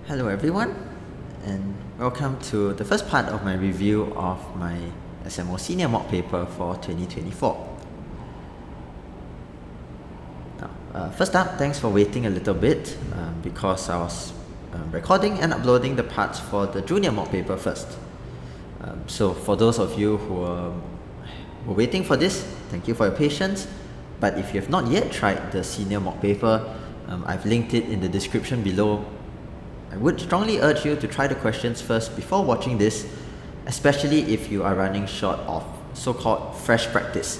Hello everyone, and welcome to the first part of my review of my SMO Senior mock paper for 2024. First up, thanks for waiting a little bit because I was recording and uploading the parts for the Junior mock paper first. So for those of you who were waiting for this, thank you for your patience. But if you have not yet tried the Senior mock paper, I've linked it in the description below. I would strongly urge you to try the questions first before watching this, especially if you are running short of so-called fresh practice.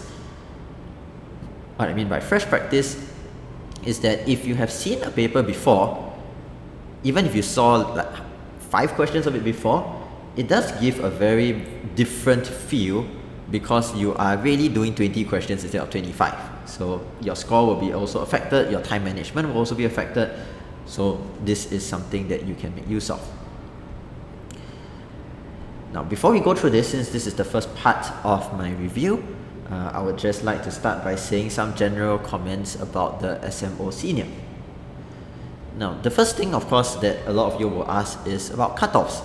What I mean by fresh practice is that if you have seen a paper before, even if you saw like 5 questions of it before, it does give a very different feel because you are really doing 20 questions instead of 25. So your score will be also affected, your time management will also be affected. So this is something that you can make use of. Now, before we go through this, since this is the first part of my review, I would just like to start by saying some general comments about the SMO Senior. Now, the first thing, of course, that a lot of you will ask is about cutoffs.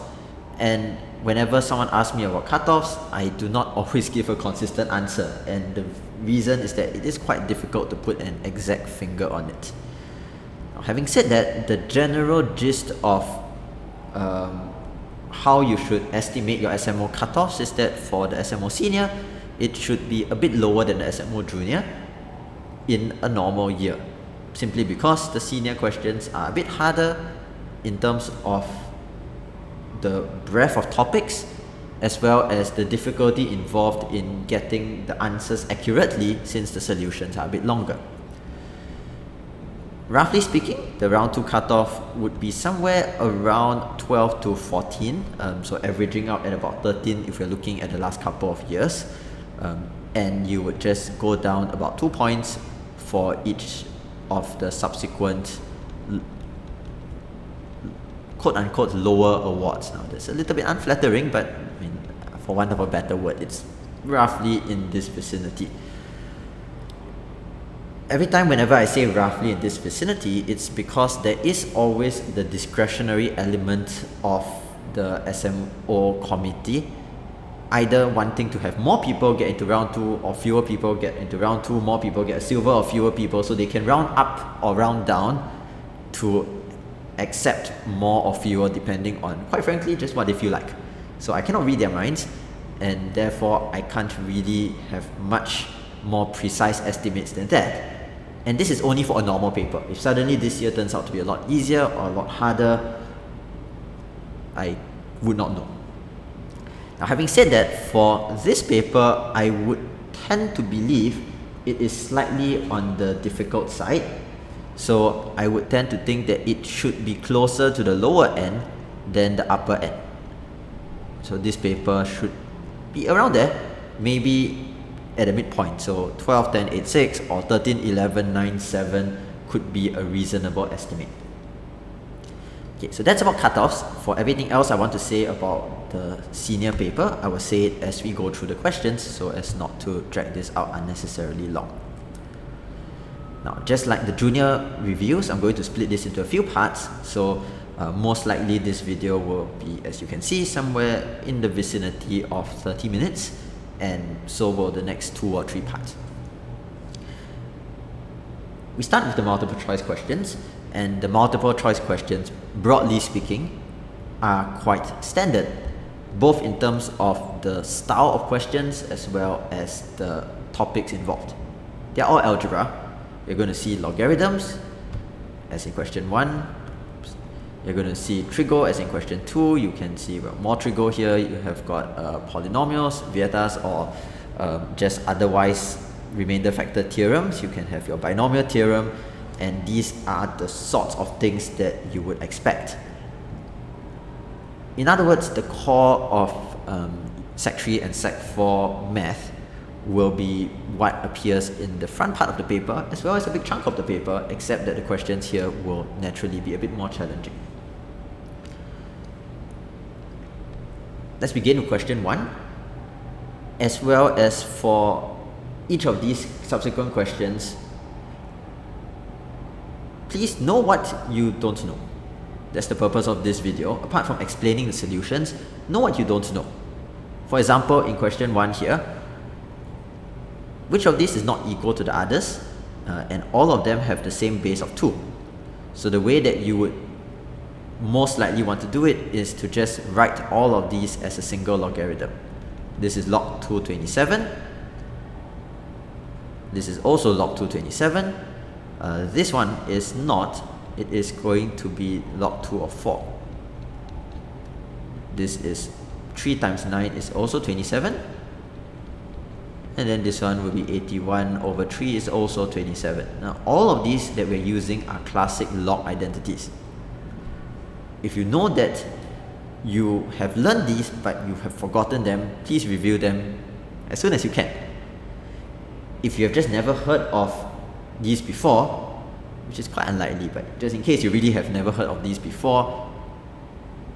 And whenever someone asks me about cutoffs, I do not always give a consistent answer. And the reason is that it is quite difficult to put an exact finger on it. Having said that, the general gist of how you should estimate your SMO cutoffs is that for the SMO Senior, it should be a bit lower than the SMO Junior in a normal year, simply because the Senior questions are a bit harder in terms of the breadth of topics as well as the difficulty involved in getting the answers accurately since the solutions are a bit longer. Roughly speaking, the round 2 cutoff would be somewhere around 12 to 14, so averaging out at about 13 if you're looking at the last couple of years, and you would just go down about 2 points for each of the subsequent quote-unquote lower awards. Now that's a little bit unflattering, but I mean, for want of a better word, it's roughly in this vicinity. Every time whenever I say roughly in this vicinity, it's because there is always the discretionary element of the SMO committee, either wanting to have more people get into round 2 or fewer people get into round 2, more people get a silver or fewer people, so they can round up or round down to accept more or fewer depending on, quite frankly, just what they feel like. So I cannot read their minds, and therefore I can't really have much more precise estimates than that. And this is only for a normal paper. If suddenly this year turns out to be a lot easier or a lot harder, I would not know. Now, having said that, for this paper, I would tend to believe it is slightly on the difficult side. So I would tend to think that it should be closer to the lower end than the upper end. So this paper should be around there, maybe at a midpoint. So 12, 10, 8, 6 or 13, 11, 9, 7 could be a reasonable estimate. Okay, so that's about cutoffs. For everything else I want to say about the Senior paper, I will say it as we go through the questions so as not to drag this out unnecessarily long. Now, just like the Junior reviews, I'm going to split this into a few parts. So most likely this video will be, as you can see, somewhere in the vicinity of 30 minutes. And so will the next 2 or 3 parts. We start with the multiple choice questions, and the multiple choice questions, broadly speaking, are quite standard, both in terms of the style of questions as well as the topics involved. They're all algebra. You're going to see logarithms, as in question 1. You're going to see trigo, as in question 2. You can see more trigo here. You have got polynomials, vietas, or just otherwise remainder factor theorems. You can have your binomial theorem, and these are the sorts of things that you would expect. In other words, the core of Sec 3 and Sec 4 math will be what appears in the front part of the paper, as well as a big chunk of the paper, except that the questions here will naturally be a bit more challenging. Let's begin with question 1. As well as for each of these subsequent questions, please know what you don't know. That's the purpose of this video. Apart from explaining the solutions, know what you don't know. For example, in question 1 here, which of these is not equal to the others? And all of them have the same base of 2. So the way that you would most likely want to do it is to just write all of these as a single logarithm. This is log 227. This is also log 227. This one is not. It is going to be log 2 of 4. This is 3 times 9 is also 27. And then this one will be 81 over 3 is also 27. Now all of these that we're using are classic log identities. If you know that you have learned these but you have forgotten them, please review them as soon as you can. If you have just never heard of these before, which is quite unlikely, but just in case you really have never heard of these before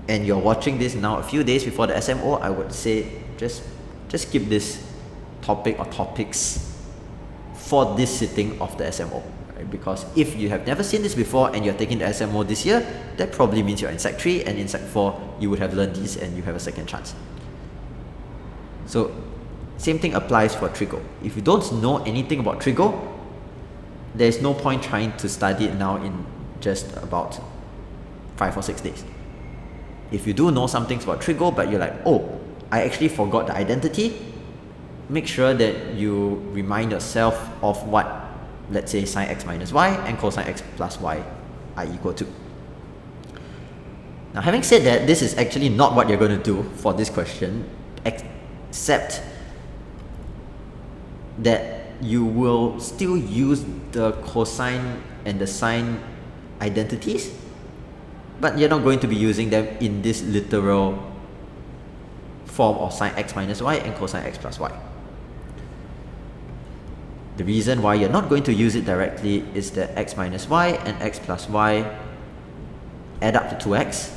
and you're watching this now a few days before the SMO, I would say just skip this topic or topics for this sitting of the SMO, right? Because if you have never seen this before and you're taking the SMO this year, that probably means you're in Sec 3, and in Sec 4 you would have learned these and you have a second chance. So same thing applies for Trigo. If you don't know anything about Trigo, there's no point trying to study it now in just about 5 or 6 days. If you do know some things about Trigo but you're like, oh, I actually forgot the identity, make sure that you remind yourself of what, let's say, sine x minus y and cosine x plus y are equal to. Now, having said that, this is actually not what you're going to do for this question, except that you will still use the cosine and the sine identities, but you're not going to be using them in this literal form of sine x minus y and cosine x plus y. The reason why you're not going to use it directly is that x minus y and x plus y add up to 2x.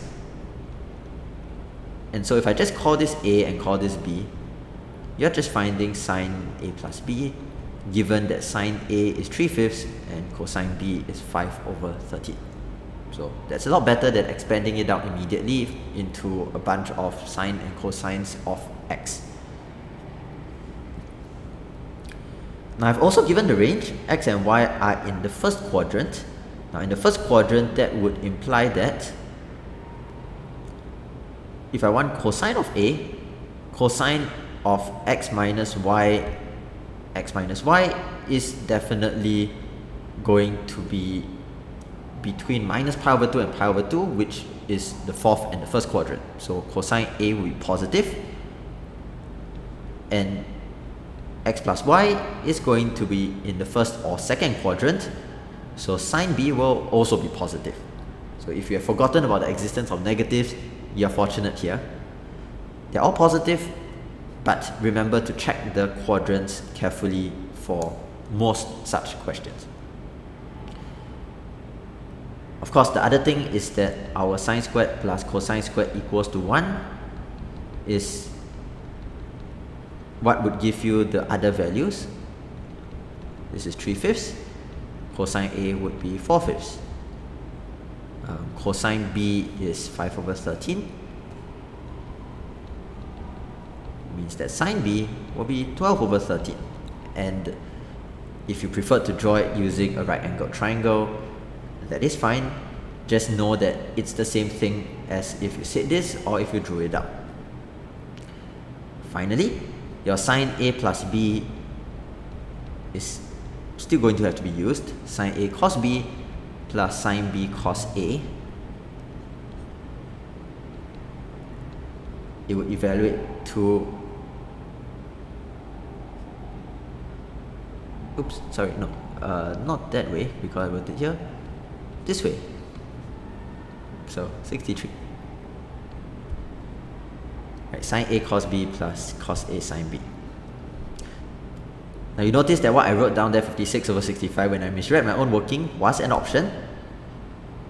And so if I just call this a and call this b, you're just finding sine a plus b, given that sine a is 3/5 and cosine b is 5 over 13. So that's a lot better than expanding it out immediately into a bunch of sine and cosines of x. Now I've also given the range. X and y are in the first quadrant. Now in the first quadrant, that would imply that if I want cosine of a, cosine of x minus y is definitely going to be between minus pi over 2 and pi over 2, which is the fourth and the first quadrant. So cosine a will be positive, and x plus y is going to be in the first or second quadrant, so sine b will also be positive. So if you have forgotten about the existence of negatives, you're fortunate here. They're all positive, but remember to check the quadrants carefully for most such questions. Of course, the other thing is that our sine squared plus cosine squared equals to 1 is what would give you the other values. This is 3/5. Cosine A would be 4/5. Cosine B is 5 over 13. Means that sine B will be 12 over 13. And if you prefer to draw it using a right angled triangle, that is fine. Just know that it's the same thing as if you said this or if you drew it out. Finally, your sine A plus B is still going to have to be used. Sine A cos B plus sine B cos A. It will evaluate to not that way, because I wrote it here, this way. So 63. Right, sine A cos B plus cos A sine B. Now you notice that what I wrote down there, 56 over 65, when I misread my own working, was an option.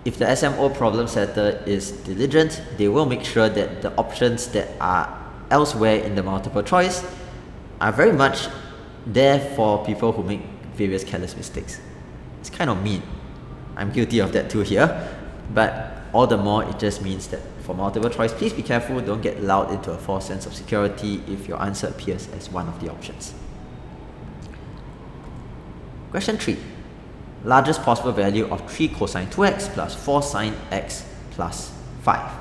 If the SMO problem setter is diligent, they will make sure that the options that are elsewhere in the multiple choice are very much there for people who make various careless mistakes. It's kind of mean. I'm guilty of that too here, but all the more it just means that for multiple choice, please be careful, don't get lulled into a false sense of security if your answer appears as one of the options. Question 3. Largest possible value of 3 cosine 2x plus 4 sine x plus 5.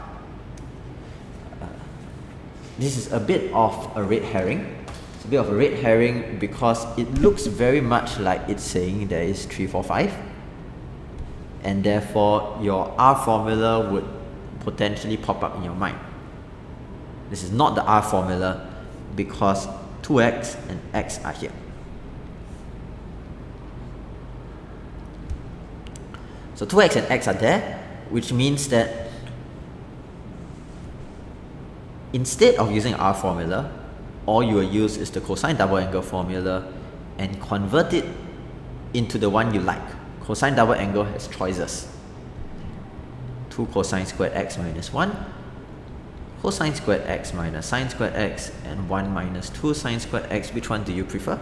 This is a bit of a red herring. It's a bit of a red herring because it looks very much like it's saying there is 3, 4, 5. And therefore, your R formula would potentially pop up in your mind. This is not the R formula because 2x and x are here. So 2x and x are there, which means that instead of using R formula, all you will use is the cosine double angle formula and convert it into the one you like. Cosine double angle has choices. 2 cosine squared x minus 1, cosine squared x minus sine squared x, and 1 minus 2 sine squared x. Which one do you prefer?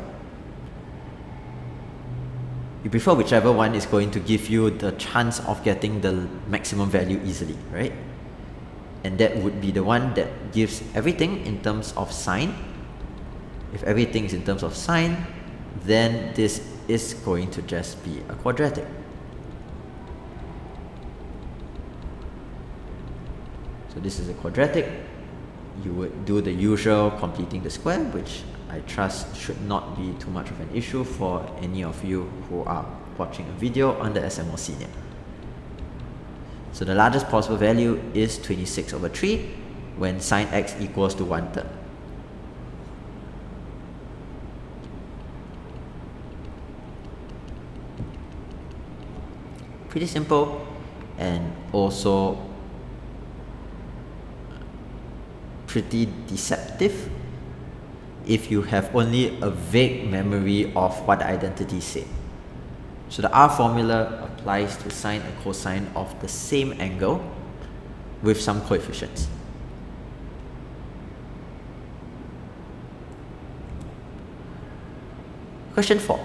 You prefer whichever one is going to give you the chance of getting the maximum value easily, right? And that would be the one that gives everything in terms of sine. If everything is in terms of sine, then this is going to just be a quadratic. So this is a quadratic. You would do the usual completing the square, which I trust should not be too much of an issue for any of you who are watching a video on the SMO Senior. So the largest possible value is 26 over 3 when sine x equals to 1/3. Pretty simple and also pretty deceptive if you have only a vague memory of what the identities say. So the R formula applies to sine and cosine of the same angle with some coefficients. Question 4.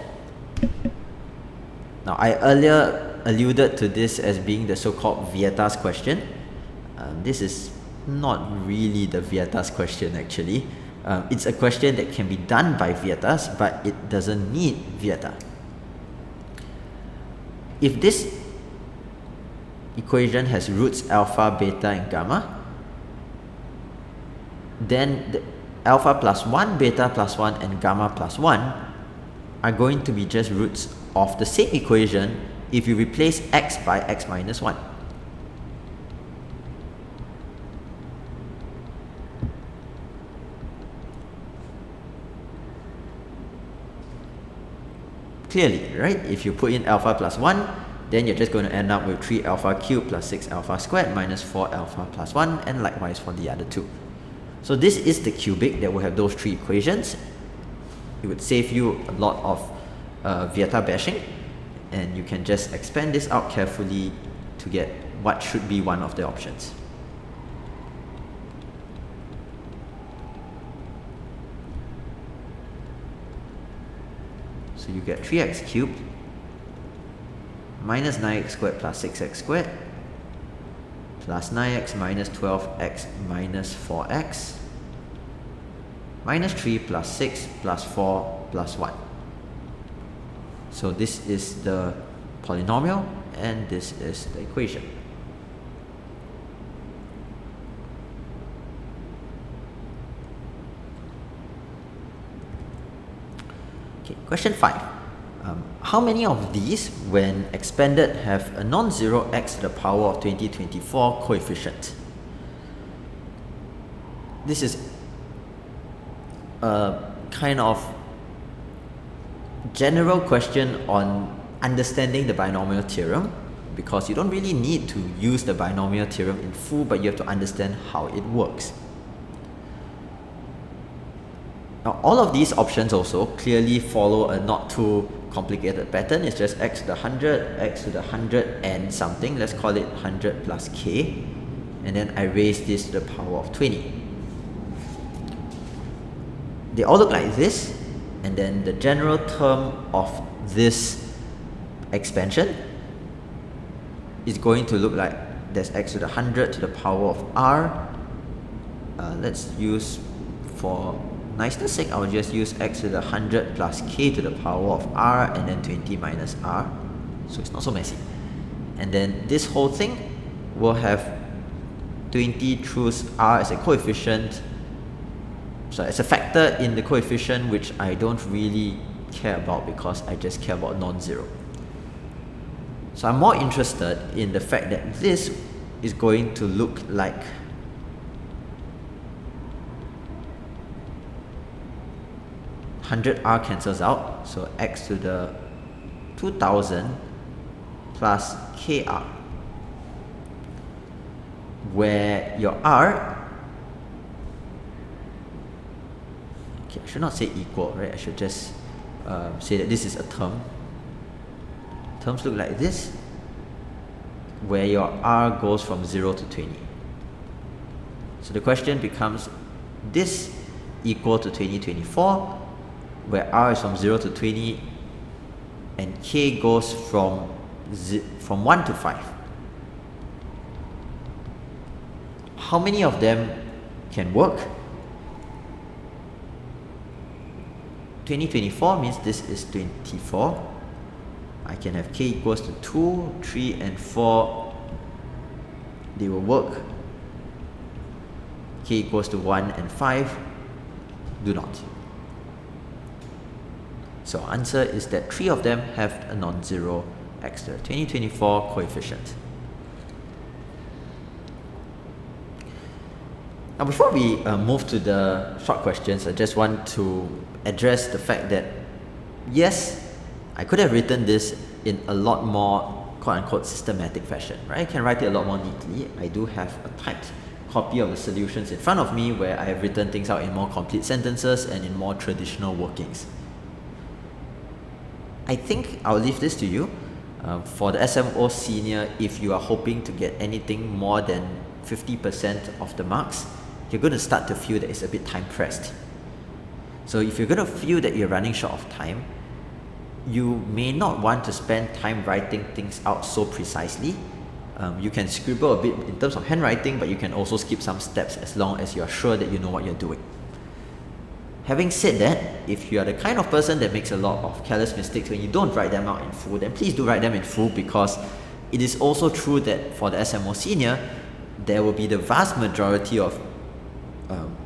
Now I earlier alluded to this as being the so-called Vieta's question. This is not really the Vieta's question actually. It's a question that can be done by Vieta's, but it doesn't need Vieta. If this equation has roots alpha, beta, and gamma, then the alpha plus 1, beta plus 1, and gamma plus 1 are going to be just roots of the same equation if you replace x by x minus 1. Clearly, right? If you put in alpha plus 1, then you're just going to end up with 3 alpha cubed plus 6 alpha squared minus 4 alpha plus 1, and likewise for the other two. So this is the cubic that will have those three equations. It would save you a lot of Vieta bashing, and you can just expand this out carefully to get what should be one of the options. So you get 3x cubed minus 9x squared plus 6x squared plus 9x minus 12x minus 4x minus 3 plus 6 plus 4 plus 1. So this is the polynomial and this is the equation. Okay, question 5. How many of these, when expanded, have a non-zero x to the power of 2024 coefficient? This is a kind of general question on understanding the binomial theorem, because you don't really need to use the binomial theorem in full, but you have to understand how it works. Now, all of these options also clearly follow a not too complicated pattern. It's just x to the 100, x to the 100 and something. Let's call it 100 plus k. And then I raise this to the power of 20. They all look like this. And then the general term of this expansion is going to look like there's x to the 100 to the power of r. Let's use, for niceness sake, I'll just use x to the 100 plus k to the power of r, and then 20 minus r, so it's not so messy. And then this whole thing will have 20 through r as a coefficient, so as a factor in the coefficient, which I don't really care about because I just care about non-zero. So I'm more interested in the fact that this is going to look like (100r) cancels out, so x to the 2000 plus kr, where your r, okay, I should not say equal, right? I should just say that this is a term. Terms look like this, where your r goes from 0 to 20. So the question becomes, this equal to 2024, where r is from 0 to 20 and k goes from 1 to 5. How many of them can work? 2024 means this is 24. I can have k equals to 2, 3, and 4. They will work. K equals to 1 and 5 do not. So answer is that 3 of them have a non-zero x to the 2024 coefficient. Now before we move to the short questions, I just want to address the fact that yes, I could have written this in a lot more quote-unquote systematic fashion, right? I can write it a lot more neatly. I do have a typed copy of the solutions in front of me where I have written things out in more complete sentences and in more traditional workings. I think I'll leave this to you. For the SMO Senior, if you are hoping to get anything more than 50% of the marks, you're going to start to feel that it's a bit time pressed. So if you're going to feel that you're running short of time, you may not want to spend time writing things out so precisely. You can scribble a bit in terms of handwriting, but you can also skip some steps as long as you are sure that you know what you're doing. Having said that, if you are the kind of person that makes a lot of careless mistakes when you don't write them out in full, then please do write them in full, because it is also true that for the SMO Senior, there will be the vast majority of,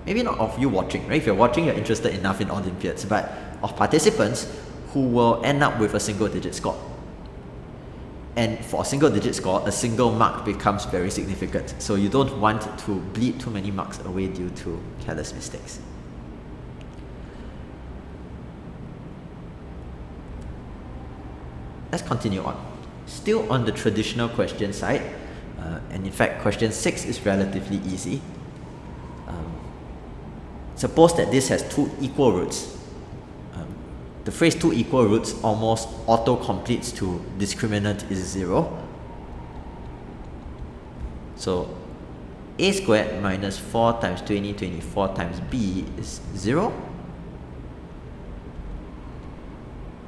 maybe not of you watching, right? If you're watching, you're interested enough in Olympiads, but of participants who will end up with a single digit score. And for a single digit score, a single mark becomes very significant. So you don't want to bleed too many marks away due to careless mistakes. Let's continue on. Still on the traditional question side, and in fact question 6 is relatively easy. Suppose that this has two equal roots. The phrase two equal roots almost auto-completes to discriminant is 0. So a squared minus 4 times 2024 times b is 0.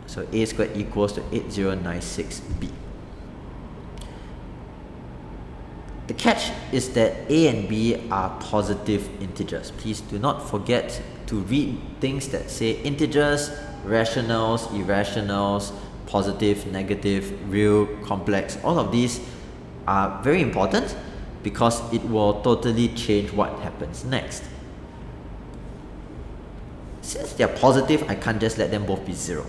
So a squared equals to 8096b. The catch is that a and b are positive integers. Please do not forget to read things that say integers, rationals, irrationals, positive, negative, real, complex. All of these are very important because it will totally change what happens next. Since they're positive, I can't just let them both be 0.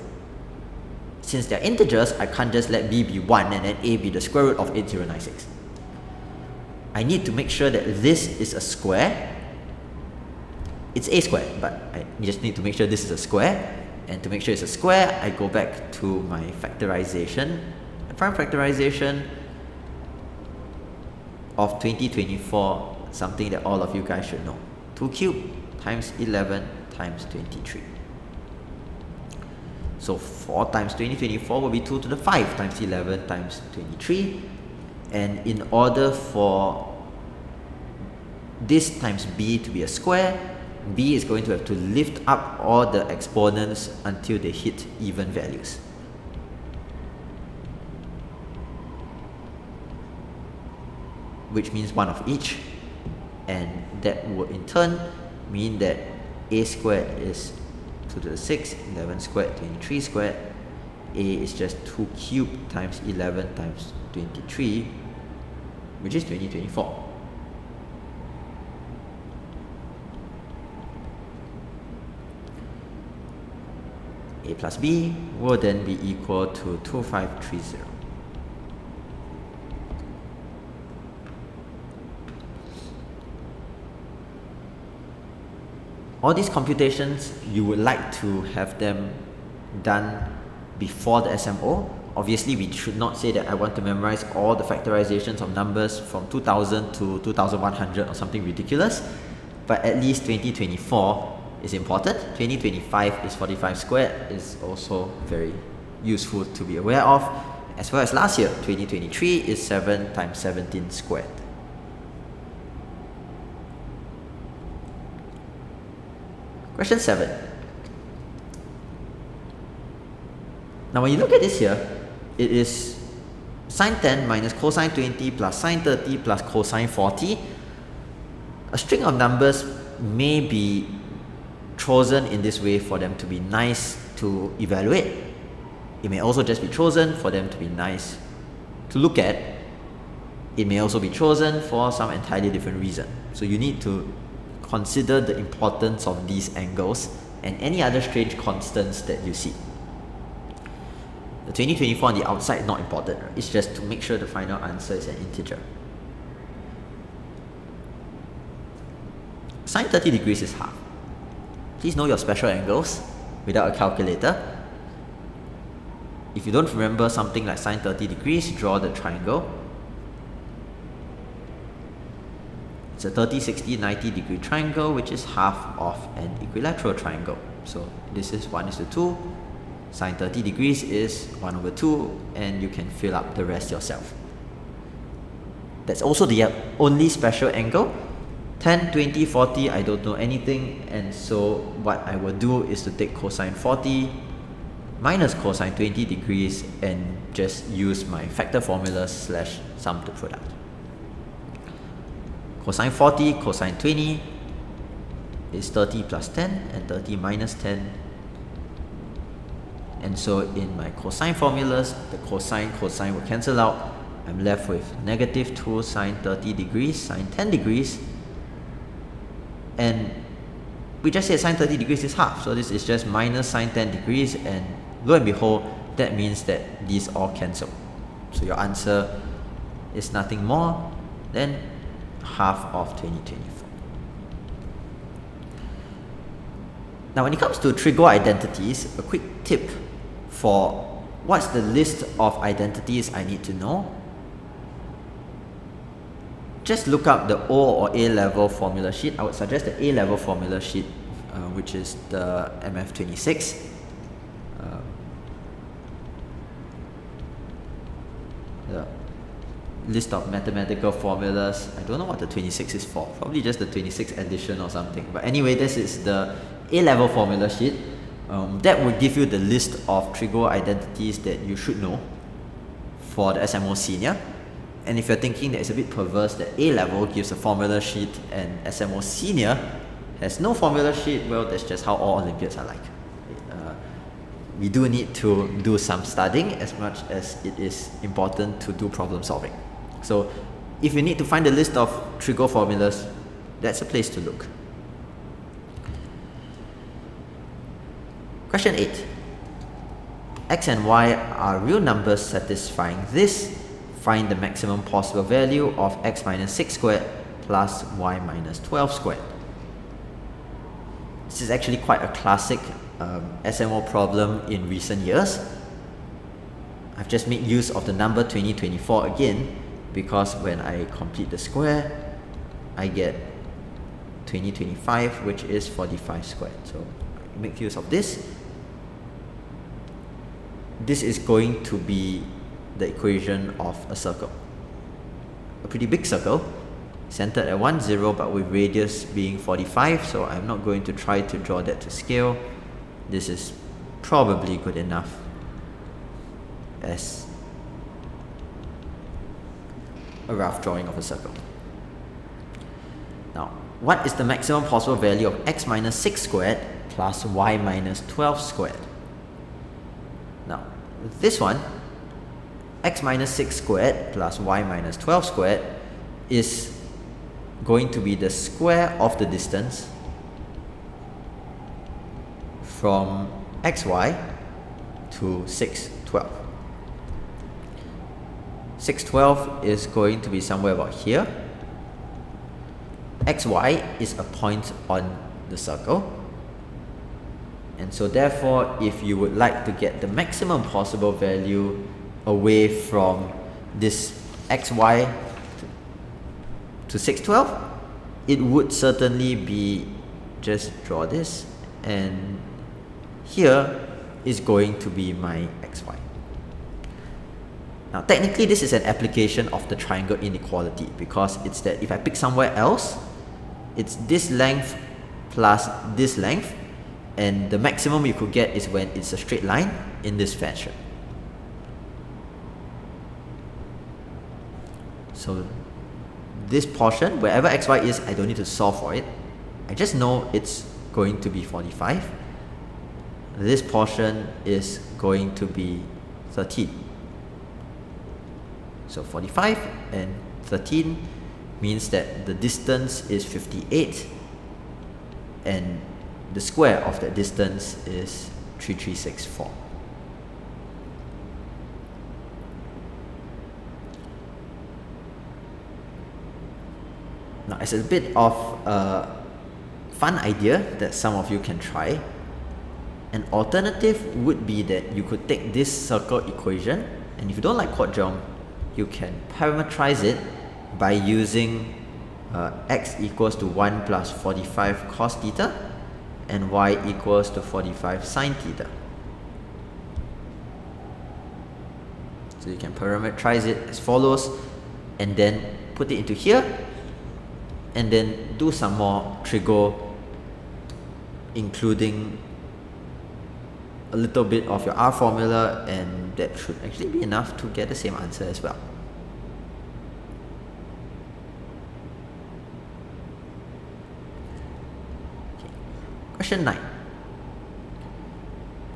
Since they're integers, I can't just let b be 1 and then a be the square root of 8096. I need to make sure that this is a square. It's a squared, but I just need to make sure this is a square. And to make sure it's a square, I go back to my factorization, prime factorization of 2024, something that all of you guys should know. 2 cubed times 11 times 23. So 4 times 2024 will be 2 to the 5 times 11 times 23. And in order for this times b to be a square, b is going to have to lift up all the exponents until they hit even values. which means one of each, and that would in turn mean that a squared is 2 to the 6, 11 squared, 23 squared. A is just 2 cubed times 11 times 23, which is 2024. A plus B will then be equal to 2530. All these computations, you would like to have them done before the SMO. Obviously, we should not say that I want to memorize all the factorizations of numbers from 2000 to 2100 or something ridiculous, but at least 2024 is important. 2025 is 45 squared is also very useful to be aware of, as well as last year, 2023 is 7 times 17 squared. Question 7. Now when you look at this here, it is sine 10 minus cosine 20 plus sine 30 plus cosine 40. A string of numbers may be chosen in this way for them to be nice to evaluate. It may also just be chosen for them to be nice to look at. It may also be chosen for some entirely different reason. So you need to consider the importance of these angles and any other strange constants that you see. The 2024 on the outside not important. It's just to make sure the final answer is an integer. Sine 30 degrees is half. Please know your special angles without a calculator. If you don't remember something like sine 30 degrees, draw the triangle. It's a 30, 60, 90 degree triangle, which is half of an equilateral triangle. So this is 1:2. Sine 30 degrees is 1/2, and you can fill up the rest yourself. That's also the only special angle. 10, 20, 40, I don't know anything, and so what I will do is to take cosine 40 minus cosine 20 degrees and just use my factor formula slash sum to product. Cosine 40, cosine 20 is 30 plus 10 and 30 minus 10. And so in my cosine formulas, the cosine will cancel out. I'm left with negative 2 sine 30 degrees, sine 10 degrees. And we just said sine 30 degrees is half. So this is just minus sine 10 degrees. And lo and behold, that means that these all cancel. So your answer is nothing more than half of 2024. Now when it comes to trig identities, a quick tip for what's the list of identities I need to know. Just look up the O or A level formula sheet. I would suggest the A level formula sheet, which is the MF26. The list of mathematical formulas. I don't know what the 26 is for. Probably just the 26 addition or something. But anyway, this is the A-level formula sheet. That would give you the list of trigo identities that you should know for the SMO Senior. And if you're thinking that it's a bit perverse that A-level gives a formula sheet and SMO Senior has no formula sheet, well, that's just how all Olympiads are like. We do need to do some studying as much as it is important to do problem solving. So if you need to find a list of trigo formulas, that's a place to look. Question 8. X and Y are real numbers satisfying this. Find the maximum possible value of x minus 6 squared plus y minus 12 squared. This is actually quite a classic SMO problem in recent years. I've just made use of the number 2024 again because when I complete the square, I get 2025, which is 45 squared. So make use of this. This is going to be the equation of a circle. A pretty big circle, centered at 1, 0, but with radius being 45, so I'm not going to try to draw that to scale. This is probably good enough as a rough drawing of a circle. Now, what is the maximum possible value of x minus 6 squared plus y minus 12 squared? Now, this one, x minus 6 squared plus y minus 12 squared is going to be the square of the distance from xy to 6, 12. 6, 12 is going to be somewhere about here. xy is a point on the circle. And so therefore, if you would like to get the maximum possible value away from this xy to 6, 12, it would certainly be, just draw this, and here is going to be my xy. Now technically this is an application of the triangle inequality, because it's that if I pick somewhere else, it's this length plus this length, and the maximum you could get is when it's a straight line in this fashion. So this portion, wherever xy is, I don't need to solve for it. I just know it's going to be 45. This portion is going to be 13. So 45 and 13 means that the distance is 58, and the square of that distance is 3364. Now, as a bit of a fun idea that some of you can try, an alternative would be that you could take this circle equation, and if you don't like quad geom, you can parameterize it by using x equals to 1 plus 45 cos theta and y equals to 45 sin theta. So you can parameterize it as follows, and then put it into here, and then do some more trigo, including a little bit of your R formula, and that should actually be enough to get the same answer as well. Okay. Question 9.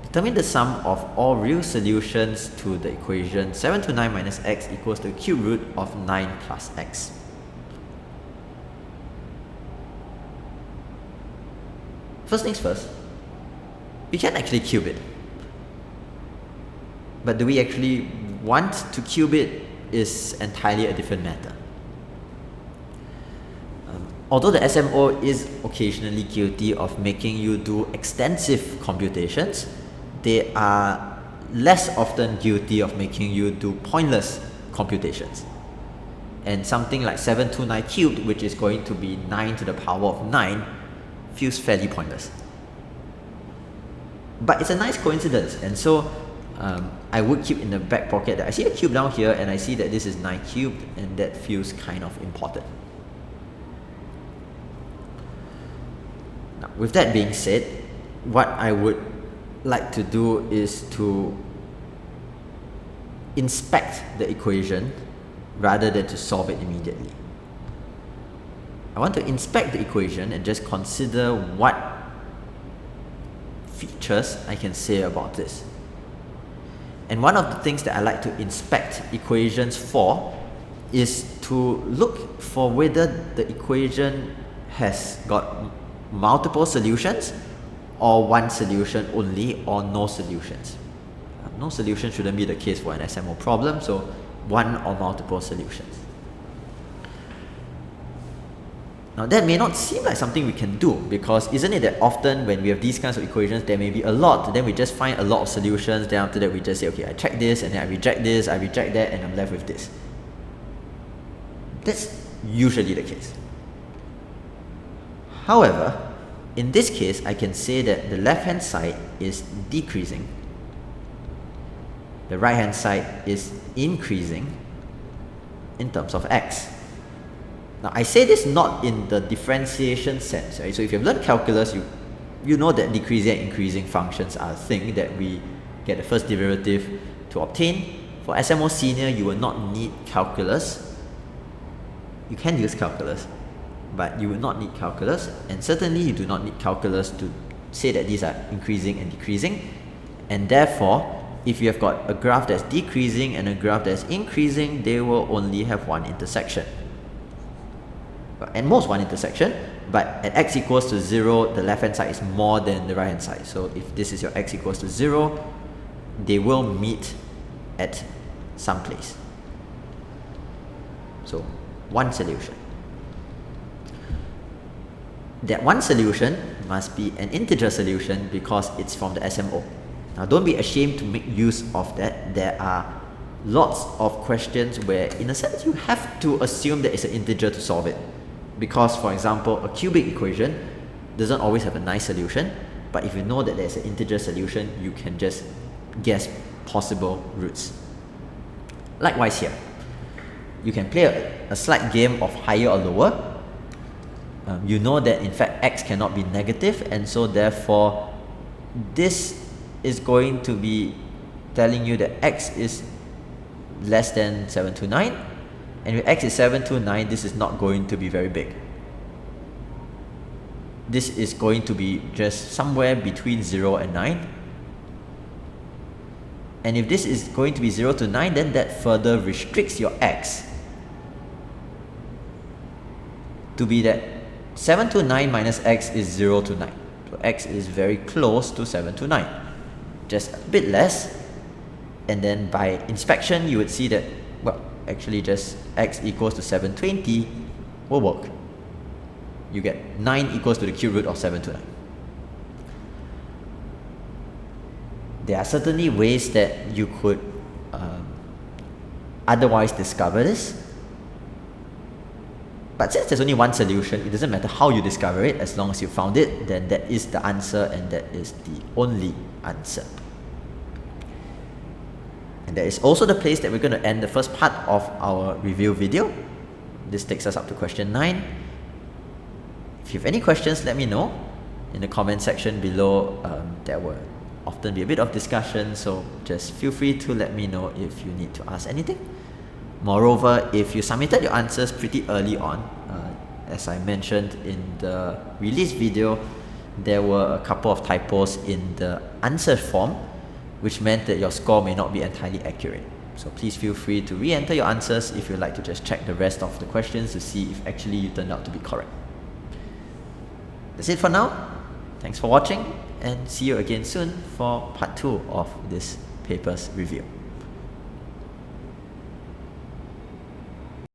Determine the sum of all real solutions to the equation 7 to 9 minus x equals to the cube root of 9 plus x. First things first, we can actually cube it. But do we actually want to cube it is entirely a different matter. Although the SMO is occasionally guilty of making you do extensive computations, they are less often guilty of making you do pointless computations. And something like 729 cubed, which is going to be 9 to the power of 9, feels fairly pointless. But it's a nice coincidence, and so I would keep in the back pocket that I see a cube down here, and I see that this is 9 cubed, and that feels kind of important. Now, with that being said, what I would like to do is to inspect the equation rather than to solve it immediately. I want to inspect the equation and just consider what features I can say about this. And one of the things that I like to inspect equations for is to look for whether the equation has got multiple solutions, or one solution only, or no solutions. No solution shouldn't be the case for an SMO problem, so one or multiple solutions. Now that may not seem like something we can do, because isn't it that often when we have these kinds of equations, there may be a lot, then we just find a lot of solutions, then after that we just say, okay, I check this, and then I reject this, I reject that, and I'm left with this. That's usually the case. However, in this case, I can say that the left-hand side is decreasing, the right-hand side is increasing in terms of x. Now, I say this not in the differentiation sense, right? So if you've learned calculus, you know that decreasing and increasing functions are a thing that we get the first derivative to obtain. For SMO Senior, you will not need calculus. You can use calculus, but you will not need calculus, and certainly you do not need calculus to say that these are increasing and decreasing. And therefore, if you have got a graph that's decreasing and a graph that's increasing, they will only have one intersection. At most one intersection, but at x equals to 0, the left hand side is more than the right hand side. So if this is your x equals to 0, they will meet at some place. So one solution. That one solution must be an integer solution because it's from the SMO. Now don't be ashamed to make use of that. There are lots of questions where in a sense you have to assume that it's an integer to solve it. Because, for example, a cubic equation doesn't always have a nice solution, but if you know that there's an integer solution, you can just guess possible roots. Likewise here, you can play a slight game of higher or lower. You know that in fact x cannot be negative, and so therefore this is going to be telling you that x is less than 729. And if x is 729, this is not going to be very big. This is going to be just somewhere between 0 and 9. And if this is going to be 0 to 9, then that further restricts your x to be that 7 to 9 minus x is 0 to 9. So x is very close to 7 to 9. Just a bit less. And then by inspection, you would see that, well, actually just x equals to 720 will work. You get 9 equals to the cube root of 729. There are certainly ways that you could otherwise discover this. But since there's only one solution, it doesn't matter how you discover it. As long as you found it, then that is the answer, and that is the only answer. And that is also the place that we're going to end the first part of our review video. This takes us up to question 9. If you have any questions, let me know in the comment section below. There will often be a bit of discussion, so just feel free to let me know if you need to ask anything. Moreover, if you submitted your answers pretty early on, as I mentioned in the release video, there were a couple of typos in the answer form, which meant that your score may not be entirely accurate. So please feel free to re-enter your answers if you'd like to just check the rest of the questions to see if actually you turned out to be correct. That's it for now. Thanks for watching, and see you again soon for part 2 of this paper's review.